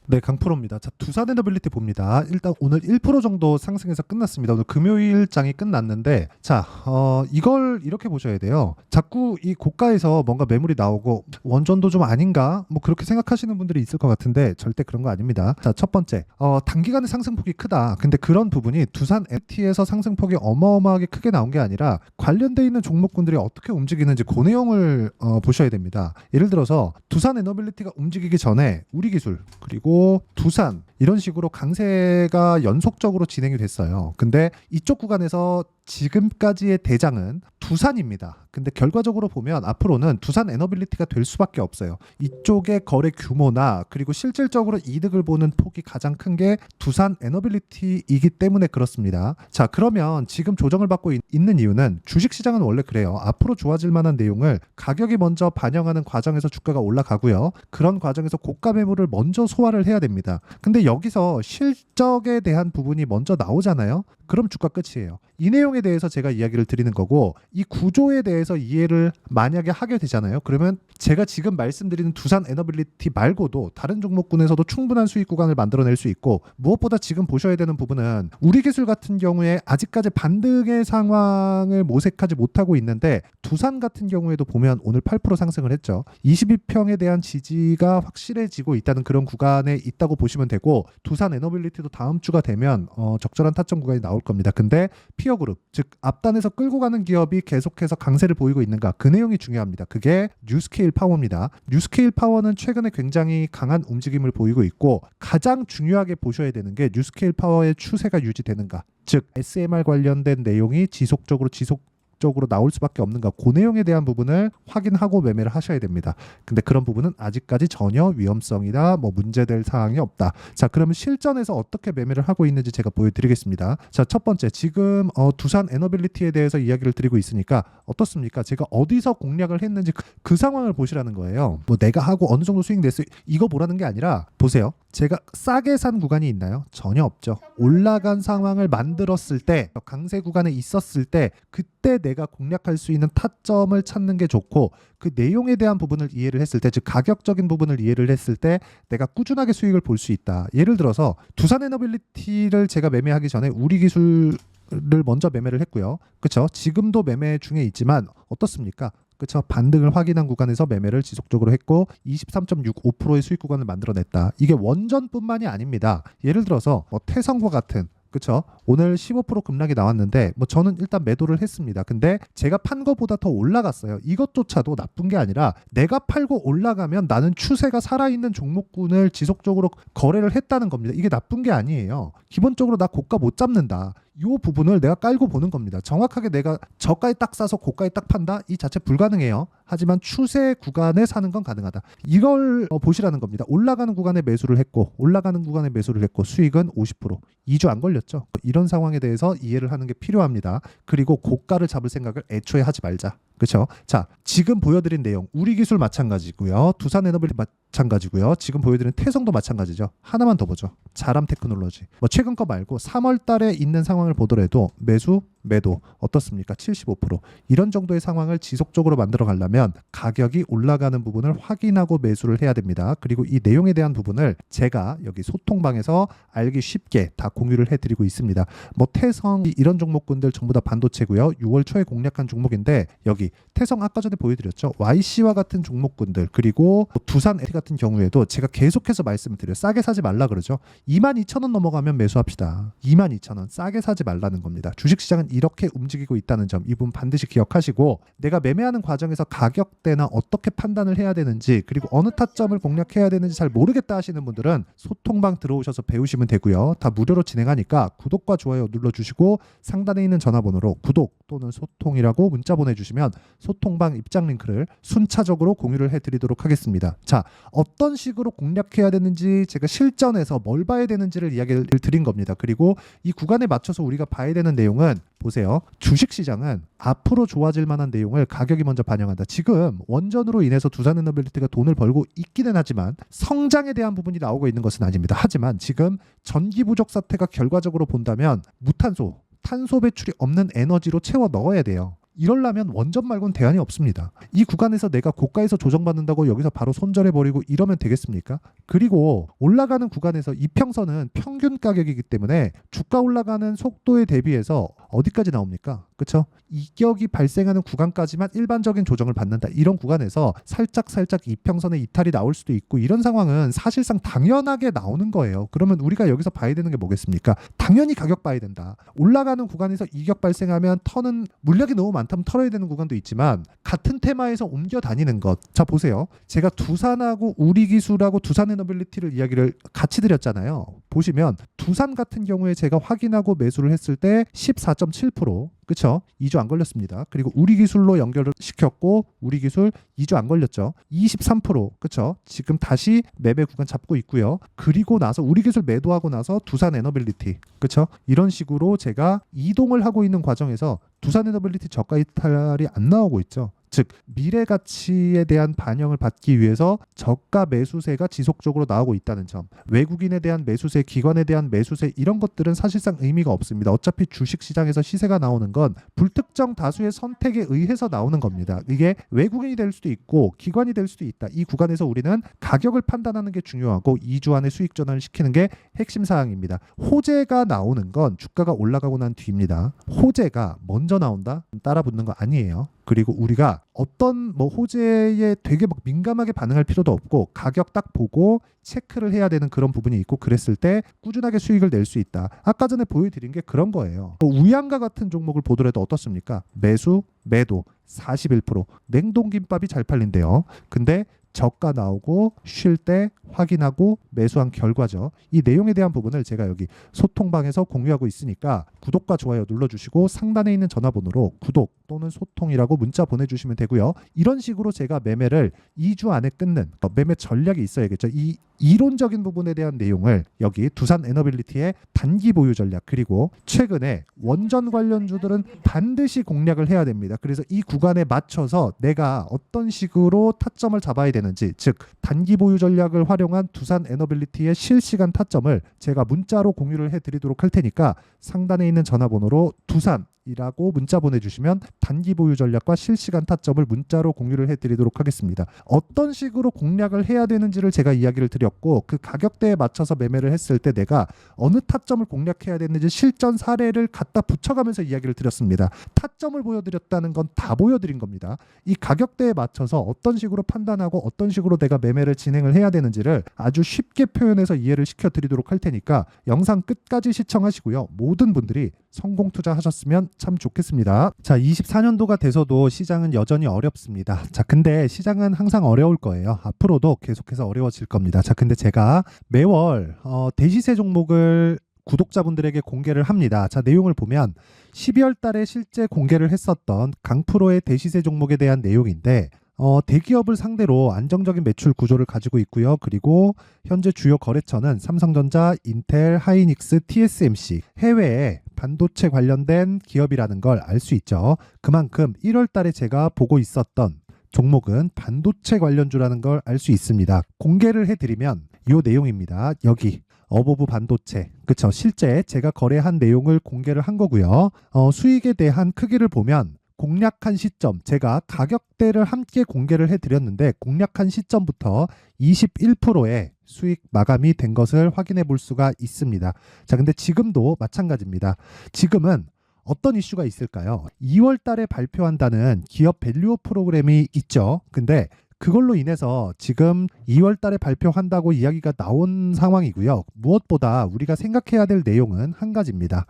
네, 강프로입니다. 자, 두산 에너빌리티 봅니다. 일단 오늘 1% 정도 상승해서 끝났습니다. 오늘 금요일장이 끝났는데, 자, 이걸 이렇게 보셔야 돼요. 자꾸 이 고가에서 뭔가 매물이 나오고 원전도 좀 아닌가? 뭐 그렇게 생각하시는 분들이 있을 것 같은데 절대 그런 거 아닙니다. 자, 첫 번째, 단기간에 상승폭이 크다. 근데 그런 부분이 두산 에너빌리티에서 상승폭이 어마어마하게 크게 나온 게 아니라 관련돼 있는 종목군들이 어떻게 움직이는지 그 내용을 보셔야 됩니다. 예를 들어서 두산 에너빌리티가 움직이기 전에 우리기술 그리고 두산 이런 식으로 강세가 연속적으로 진행이 됐어요. 근데 이쪽 구간에서 지금까지의 대장은 두산입니다. 근데 결과적으로 보면 앞으로는 두산 에너빌리티가 될 수밖에 없어요. 이쪽의 거래 규모나 그리고 실질적으로 이득을 보는 폭이 가장 큰 게 두산 에너빌리티이기 때문에 그렇습니다. 자, 그러면 지금 조정을 받고 있는 이유는 주식시장은 원래 그래요. 앞으로 좋아질 만한 내용을 가격이 먼저 반영하는 과정에서 주가가 올라가고요. 그런 과정에서 고가 매물을 먼저 소화를 해야 됩니다. 근데 여기서 실적에 대한 부분이 먼저 나오잖아요. 그럼 주가 끝이에요. 이 내용에 대해서 제가 이야기를 드리는 거고, 이 구조에 대해서 이해를 만약에 하게 되잖아요. 그러면 제가 지금 말씀드리는 두산 에너빌리티 말고도 다른 종목군에서도 충분한 수익 구간을 만들어낼 수 있고, 무엇보다 지금 보셔야 되는 부분은 우리기술 같은 경우에 아직까지 반등의 상황을 모색하지 못하고 있는데, 두산 같은 경우에도 보면 오늘 8% 상승을 했죠. 22평에 대한 지지가 확실해지고 있다는 그런 구간에 있다고 보시면 되고, 두산 에너빌리티도 다음 주가 되면 적절한 타점 구간이 나올 겁니다. 근데 피어그룹, 즉 앞단에서 끌고 가는 기업이 계속해서 강세를 보이고 있는가, 그 내용이 중요합니다. 그게 뉴스케일 파워입니다. 뉴스케일 파워는 최근에 굉장히 강한 움직임을 보이고 있고, 가장 중요하게 보셔야 되는 게 뉴스케일 파워의 추세가 유지되는가, 즉 SMR 관련된 내용이 지속적으로 나올 수밖에 없는가, 그 내용에 대한 부분을 확인하고 매매를 하셔야 됩니다. 근데 그런 부분은 아직까지 전혀 위험성이나 뭐 문제될 사항이 없다. 자, 그러면 실전에서 어떻게 매매를 하고 있는지 제가 보여드리겠습니다. 자, 첫 번째, 지금 두산 에너빌리티에 대해서 이야기를 드리고 있으니까 어떻습니까? 제가 어디서 공략을 했는지 그 상황을 보시라는 거예요. 뭐 내가 하고 어느 정도 수익 냈어요, 이거 보라는 게 아니라, 보세요. 제가 싸게 산 구간이 있나요? 전혀 없죠. 올라간 상황을 만들었을 때, 강세 구간에 있었을 때, 그때 내가 공략할 수 있는 타점을 찾는 게 좋고, 그 내용에 대한 부분을 이해를 했을 때, 즉 가격적인 부분을 이해를 했을 때 내가 꾸준하게 수익을 볼 수 있다. 예를 들어서 두산 에너빌리티를 제가 매매하기 전에 우리기술을 먼저 매매를 했고요. 그렇죠? 지금도 매매 중에 있지만 어떻습니까? 그렇죠. 반등을 확인한 구간에서 매매를 지속적으로 했고 23.65%의 수익 구간을 만들어냈다. 이게 원전뿐만이 아닙니다. 예를 들어서 태성과 같은, 그렇죠, 오늘 15% 급락이 나왔는데 뭐 저는 일단 매도를 했습니다. 근데 제가 판 거보다 더 올라갔어요. 이것조차도 나쁜 게 아니라, 내가 팔고 올라가면 나는 추세가 살아있는 종목군을 지속적으로 거래를 했다는 겁니다. 이게 나쁜 게 아니에요. 기본적으로 나 고가 못 잡는다, 이 부분을 내가 깔고 보는 겁니다. 정확하게 내가 저가에 딱 사서 고가에 딱 판다, 이 자체 불가능해요. 하지만 추세 구간에 사는 건 가능하다. 이걸 보시라는 겁니다. 올라가는 구간에 매수를 했고 수익은 50%. 2주 안 걸렸죠. 이런 상황에 대해서 이해를 하는 게 필요합니다. 그리고 고가를 잡을 생각을 애초에 하지 말자. 그렇죠? 자, 지금 보여드린 내용, 우리기술 마찬가지고요, 두산 에너빌리티 마찬가지고요, 지금 보여드린 태성도 마찬가지죠. 하나만 더 보죠. 자람 테크놀로지. 뭐 최근 거 말고 3월 달에 있는 상황을 보더라도 매수, 매도 어떻습니까? 75%. 이런 정도의 상황을 지속적으로 만들어 가려면 가격이 올라가는 부분을 확인하고 매수를 해야 됩니다. 그리고 이 내용에 대한 부분을 제가 여기 소통방에서 알기 쉽게 다 공유를 해드리고 있습니다. 뭐 태성, 이런 종목군들 전부 다 반도체고요. 6월 초에 공략한 종목인데, 여기 태성 아까 전에 보여드렸죠. YC와 같은 종목군들, 그리고 두산 에너빌리티 같은 경우에도 제가 계속해서 말씀을 드려요. 싸게 사지 말라 그러죠. 22,000원 넘어가면 매수합시다. 22,000원 싸게 사지 말라는 겁니다. 주식시장은 이렇게 움직이고 있다는 점, 이 부분 반드시 기억하시고, 내가 매매하는 과정에서 가격대나 어떻게 판단을 해야 되는지, 그리고 어느 타점을 공략해야 되는지 잘 모르겠다 하시는 분들은 소통방 들어오셔서 배우시면 되고요. 다 무료로 진행하니까 구독과 좋아요 눌러주시고, 상단에 있는 전화번호로 구독 또는 소통이라고 문자 보내주시면 소통방 입장 링크를 순차적으로 공유를 해드리도록 하겠습니다. 자, 어떤 식으로 공략해야 되는지, 제가 실전에서 뭘 봐야 되는지를 이야기를 드린 겁니다. 그리고 이 구간에 맞춰서 우리가 봐야 되는 내용은, 보세요. 주식시장은 앞으로 좋아질 만한 내용을 가격이 먼저 반영한다. 지금 원전으로 인해서 두산 에너빌리티가 돈을 벌고 있기는 하지만 성장에 대한 부분이 나오고 있는 것은 아닙니다. 하지만 지금 전기 부족 사태가 결과적으로 본다면 무탄소, 탄소 배출이 없는 에너지로 채워 넣어야 돼요. 이러려면 원전 말고는 대안이 없습니다. 이 구간에서 내가 고가에서 조정받는다고 여기서 바로 손절해버리고 이러면 되겠습니까? 그리고 올라가는 구간에서 이평선은 평균 가격이기 때문에 주가 올라가는 속도에 대비해서 어디까지 나옵니까? 그렇죠? 이격이 발생하는 구간까지만 일반적인 조정을 받는다. 이런 구간에서 살짝 이평선의 이탈이 나올 수도 있고 이런 상황은 사실상 당연하게 나오는 거예요. 그러면 우리가 여기서 봐야 되는 게 뭐겠습니까? 당연히 가격 봐야 된다. 올라가는 구간에서 이격 발생하면 턴은 물량이 너무 많다면 털어야 되는 구간도 있지만 같은 테마에서 옮겨 다니는 것. 자 보세요. 제가 두산하고 우리기술하고 두산에너빌리티를 이야기를 같이 드렸잖아요. 보시면 두산 같은 경우에 제가 확인하고 매수를 했을 때 14.7%, 그쵸? 2주 안 걸렸습니다. 그리고 우리기술로 연결을 시켰고 우리기술 2주 안 걸렸죠. 23%, 그쵸? 지금 다시 매매 구간 잡고 있고요. 그리고 나서 우리기술 매도하고 나서 두산에너빌리티, 그쵸? 이런 식으로 제가 이동을 하고 있는 과정에서 두산에너빌리티 저가 이탈이 안 나오고 있죠. 즉 미래 가치에 대한 반영을 받기 위해서 저가 매수세가 지속적으로 나오고 있다는 점. 외국인에 대한 매수세, 기관에 대한 매수세 이런 것들은 사실상 의미가 없습니다. 어차피 주식시장에서 시세가 나오는 건 불특정 다수의 선택에 의해서 나오는 겁니다. 이게 외국인이 될 수도 있고 기관이 될 수도 있다. 이 구간에서 우리는 가격을 판단하는 게 중요하고 2주 안에 수익 전환을 시키는 게 핵심 사항입니다. 호재가 나오는 건 주가가 올라가고 난 뒤입니다. 호재가 먼저 나온다? 따라 붙는 거 아니에요. 그리고 우리가 어떤 호재에 되게 막 민감하게 반응할 필요도 없고 가격 딱 보고 체크를 해야 되는 그런 부분이 있고 그랬을 때 꾸준하게 수익을 낼 수 있다. 아까 전에 보여드린 게 그런 거예요. 우양가 같은 종목을 보더라도 어떻습니까? 매수, 매도 41%. 냉동김밥이 잘 팔린대요. 근데 저가 나오고 쉴 때 확인하고 매수한 결과죠. 이 내용에 대한 부분을 제가 여기 소통방에서 공유하고 있으니까 구독과 좋아요 눌러주시고 상단에 있는 전화번호로 구독 또는 소통이라고 문자 보내주시면 되고요. 이런 식으로 제가 매매를 2주 안에 끊는 매매 전략이 있어야겠죠. 이 이론적인 부분에 대한 내용을 여기 두산에너빌리티의 단기 보유 전략 그리고 최근에 원전 관련주들은 반드시 공략을 해야 됩니다. 그래서 이 구간에 맞춰서 내가 어떤 식으로 타점을 잡아야 되는지 즉 단기 보유 전략을 활용한 두산에너빌리티의 실시간 타점을 제가 문자로 공유를 해드리도록 할 테니까 상단에 있는 전화번호로 두산이라고 문자 보내주시면 단기 보유 전략과 실시간 타점을 문자로 공유를 해드리도록 하겠습니다. 어떤 식으로 공략을 해야 되는지를 제가 이야기를 드렸고 그 가격대에 맞춰서 매매를 했을 때 내가 어느 타점을 공략해야 되는지 실전 사례를 갖다 붙여가면서 이야기를 드렸습니다. 타점을 보여드렸다는 건 다 보여드린 겁니다. 이 가격대에 맞춰서 어떤 식으로 판단하고 어떤 식으로 내가 매매를 진행을 해야 되는지를 아주 쉽게 표현해서 이해를 시켜드리도록 할 테니까 영상 끝까지 시청하시고요. 모든 분들이 성공 투자하셨으면 참 좋겠습니다. 자, 24년도가 돼서도 시장은 여전히 어렵습니다. 자, 근데 시장은 항상 어려울 거예요. 앞으로도 계속해서 어려워질 겁니다. 자, 근데 제가 매월 대시세 종목을 구독자분들에게 공개를 합니다. 자, 내용을 보면 12월 달에 실제 공개를 했었던 강프로의 대시세 종목에 대한 내용인데 대기업을 상대로 안정적인 매출 구조를 가지고 있고요. 그리고 현재 주요 거래처는 삼성전자, 인텔, 하이닉스, TSMC, 해외에 반도체 관련된 기업이라는 걸 알 수 있죠. 그만큼 1월 달에 제가 보고 있었던 종목은 반도체 관련주라는 걸 알 수 있습니다. 공개를 해드리면 이 내용입니다. 여기 어보브 반도체, 그쵸? 실제 제가 거래한 내용을 공개를 한 거고요. 수익에 대한 크기를 보면 공략한 시점, 제가 가격대를 함께 공개를 해드렸는데 공략한 시점부터 21%의 수익 마감이 된 것을 확인해 볼 수가 있습니다. 자, 근데 지금도 마찬가지입니다. 지금은 어떤 이슈가 있을까요? 2월 달에 발표한다는 기업 밸류업 프로그램이 있죠. 근데 그걸로 인해서 지금 2월 달에 발표한다고 이야기가 나온 상황이고요. 무엇보다 우리가 생각해야 될 내용은 한 가지입니다.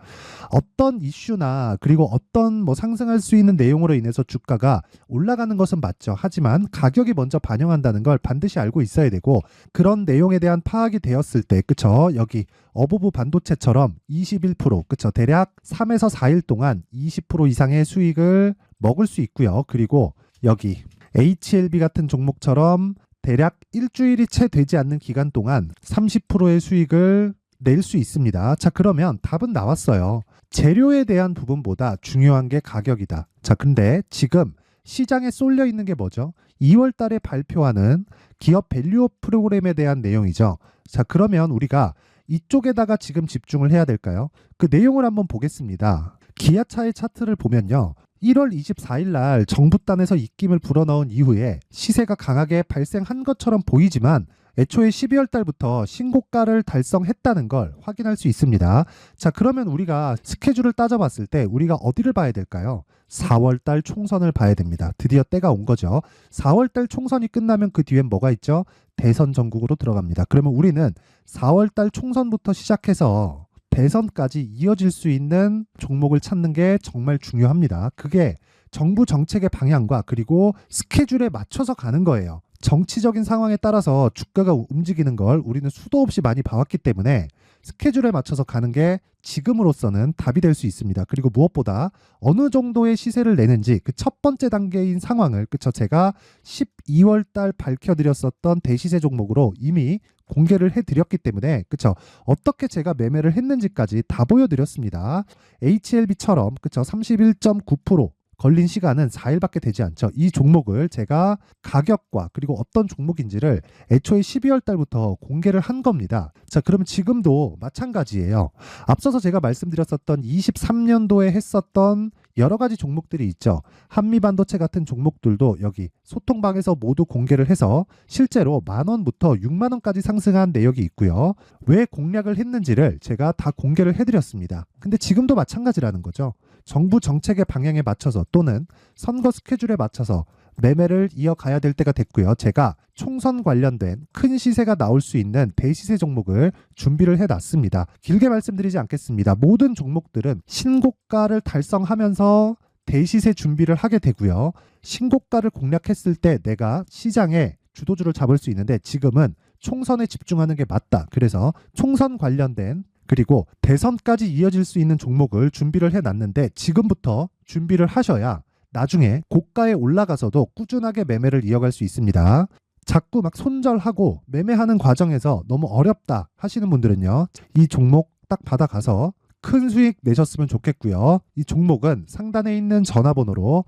어떤 이슈나 그리고 어떤 상승할 수 있는 내용으로 인해서 주가가 올라가는 것은 맞죠. 하지만 가격이 먼저 반영한다는 걸 반드시 알고 있어야 되고 그런 내용에 대한 파악이 되었을 때 그쵸? 여기 어보브 반도체처럼 21% 그쵸? 대략 3에서 4일 동안 20% 이상의 수익을 먹을 수 있고요. 그리고 여기 HLB 같은 종목처럼 대략 일주일이 채 되지 않는 기간 동안 30%의 수익을 낼 수 있습니다. 자, 그러면 답은 나왔어요. 재료에 대한 부분보다 중요한 게 가격이다. 자, 근데 지금 시장에 쏠려 있는 게 뭐죠? 2월 달에 발표하는 기업 밸류업 프로그램에 대한 내용이죠. 자, 그러면 우리가 이쪽에다가 지금 집중을 해야 될까요? 그 내용을 한번 보겠습니다. 기아차의 차트를 보면요. 1월 24일 날 정부단에서 입김을 불어넣은 이후에 시세가 강하게 발생한 것처럼 보이지만 애초에 12월 달부터 신고가를 달성했다는 걸 확인할 수 있습니다. 자, 그러면 우리가 스케줄을 따져봤을 때 우리가 어디를 봐야 될까요? 4월 달 총선을 봐야 됩니다. 드디어 때가 온 거죠. 4월 달 총선이 끝나면 그 뒤엔 뭐가 있죠? 대선 전국으로 들어갑니다. 그러면 우리는 4월 달 총선부터 시작해서 대선까지 이어질 수 있는 종목을 찾는 게 정말 중요합니다. 그게 정부 정책의 방향과 그리고 스케줄에 맞춰서 가는 거예요. 정치적인 상황에 따라서 주가가 움직이는 걸 우리는 수도 없이 많이 봐왔기 때문에 스케줄에 맞춰서 가는 게 지금으로서는 답이 될 수 있습니다. 그리고 무엇보다 어느 정도의 시세를 내는지 그 첫 번째 단계인 상황을 그쵸 제가 12월 달 밝혀드렸었던 대시세 종목으로 이미 공개를 해드렸기 때문에 그쵸 어떻게 제가 매매를 했는지까지 다 보여드렸습니다. HLB처럼 그쵸 31.9% 걸린 시간은 4일밖에 되지 않죠. 이 종목을 제가 가격과 그리고 어떤 종목인지를 애초에 12월 달부터 공개를 한 겁니다. 자, 그럼 지금도 마찬가지예요. 앞서서 제가 말씀드렸었던 23년도에 했었던 여러 가지 종목들이 있죠. 한미반도체 같은 종목들도 여기 소통방에서 모두 공개를 해서 실제로 10,000원부터 60,000원까지 상승한 내역이 있고요. 왜 공략을 했는지를 제가 다 공개를 해드렸습니다. 근데 지금도 마찬가지라는 거죠. 정부 정책의 방향에 맞춰서 또는 선거 스케줄에 맞춰서 매매를 이어가야 될 때가 됐고요. 제가 총선 관련된 큰 시세가 나올 수 있는 대시세 종목을 준비를 해놨습니다. 길게 말씀드리지 않겠습니다. 모든 종목들은 신고가를 달성하면서 대시세 준비를 하게 되고요. 신고가를 공략했을 때 내가 시장에 주도주를 잡을 수 있는데 지금은 총선에 집중하는 게 맞다. 그래서 총선 관련된 그리고 대선까지 이어질 수 있는 종목을 준비를 해놨는데 지금부터 준비를 하셔야 나중에 고가에 올라가서도 꾸준하게 매매를 이어갈 수 있습니다. 자꾸 막 손절하고 매매하는 과정에서 너무 어렵다 하시는 분들은요. 이 종목 딱 받아가서 큰 수익 내셨으면 좋겠고요. 이 종목은 상단에 있는 전화번호로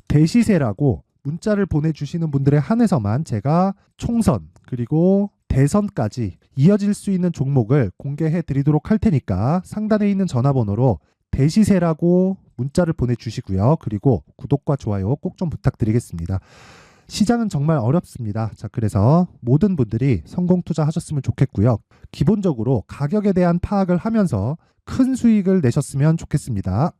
대시세라고 문자를 보내주시는 분들에 한해서만 제가 총선 그리고 대선까지 이어질 수 있는 종목을 공개해 드리도록 할 테니까 상단에 있는 전화번호로 대시세라고 문자를 보내주시고요. 그리고 구독과 좋아요 꼭 좀 부탁드리겠습니다. 시장은 정말 어렵습니다. 자, 그래서 모든 분들이 성공 투자하셨으면 좋겠고요. 기본적으로 가격에 대한 파악을 하면서 큰 수익을 내셨으면 좋겠습니다.